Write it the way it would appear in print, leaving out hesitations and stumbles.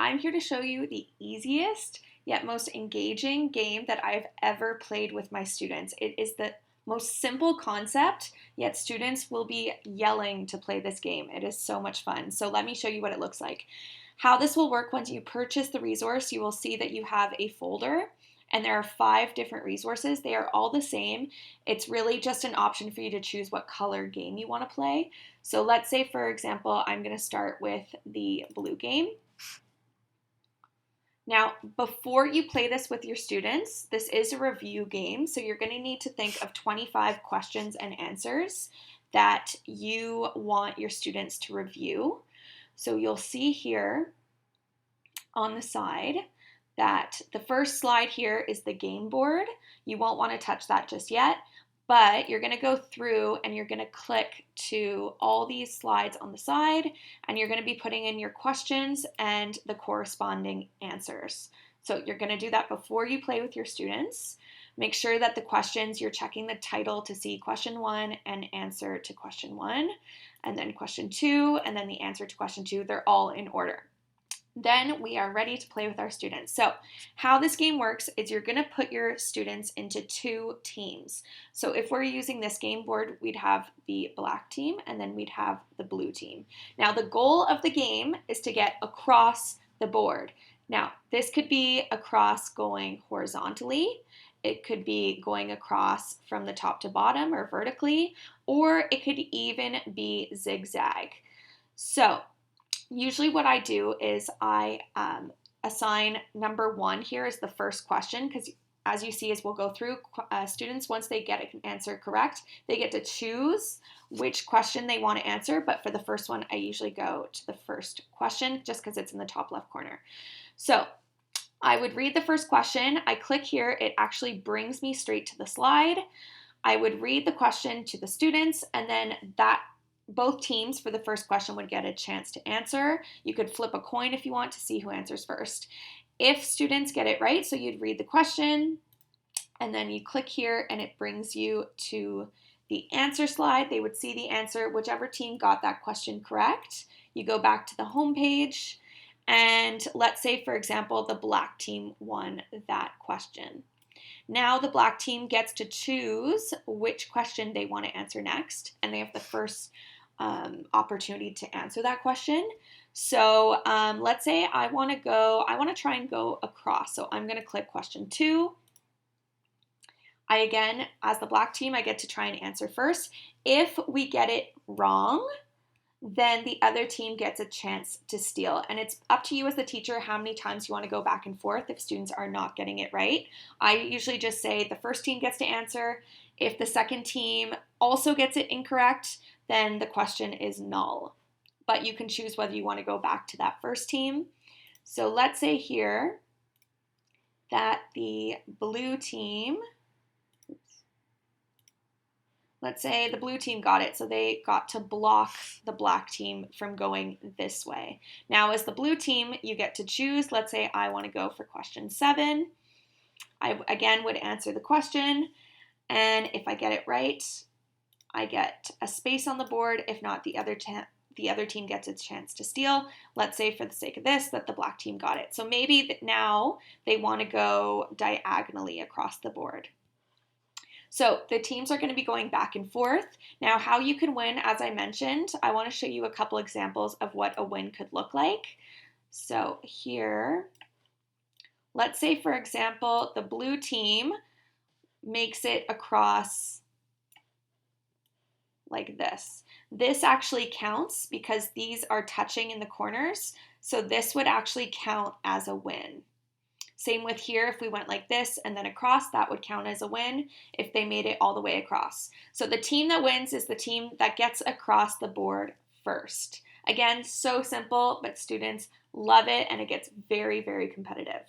I'm here to show you the easiest yet most engaging game that I've ever played with my students. It is the most simple concept, yet students will be yelling to play this game. It is so much fun. So let me show you what it looks like. How this will work: once you purchase the resource, you will see that you have a folder and there are 5 different resources. They are all the same. It's really just an option for you to choose what color game you want to play. So let's say, for example, I'm going to start with the blue game. Now, before you play this with your students, this is a review game, so you're going to need to think of 25 questions and answers that you want your students to review. So you'll see here on the side that the first slide here is the game board. You won't want to touch that just yet, but you're going to go through and you're going to click to all these slides on the side, and you're going to be putting in your questions and the corresponding answers. So you're going to do that before you play with your students. Make sure that the questions, you're checking the title to see question 1 and answer to question 1, and then question 2, and then the answer to question 2. They're all in order. Then we are ready to play with our students. So how this game works is you're going to put your students into 2 teams. So if we're using this game board, we'd have the black team and then we'd have the blue team. Now the goal of the game is to get across the board. Now this could be across going horizontally, it could be going across from the top to bottom or vertically, or it could even be zigzag. So usually what I do is I assign number 1 here as the first question, because as you see, as we'll go through, students, once they get an answer correct, they get to choose which question they want to answer. But for the first one, I usually go to the first question just because it's in the top left corner. So I would read the first question. I click here. It actually brings me straight to the slide. I would read the question to the students, and then both teams for the first question would get a chance to answer. You could flip a coin if you want to see who answers first. If students get it right, so you'd read the question and then you click here and it brings you to the answer slide. They would see the answer. Whichever team got that question correct, you go back to the home page, and let's say, for example, the black team won that question. Now the black team gets to choose which question they want to answer next, and they have the first opportunity to answer that question. So let's say I want to try and go across. So I'm going to click question 2. Again, as the black team, I get to try and answer first. If we get it wrong, then the other team gets a chance to steal. And it's up to you as the teacher how many times you want to go back and forth if students are not getting it right. I usually just say the first team gets to answer. If the second team also gets it incorrect, then the question is null. But you can choose whether you want to go back to that first team. So let's say here that the blue team, let's say the blue team got it, so they got to block the black team from going this way. Now, as the blue team, you get to choose. Let's say I want to go for question 7. I, again, would answer the question, and if I get it right, I get a space on the board. If not, the other team gets its chance to steal. Let's say, for the sake of this, that the black team got it. So maybe now they want to go diagonally across the board. So the teams are going to be going back and forth. Now, how you can win, as I mentioned, I want to show you a couple examples of what a win could look like. So here, let's say, for example, the blue team makes it across like this. This actually counts because these are touching in the corners. So this would actually count as a win. Same with here, if we went like this and then across, that would count as a win if they made it all the way across. So the team that wins is the team that gets across the board first. Again, so simple, but students love it and it gets very, very competitive.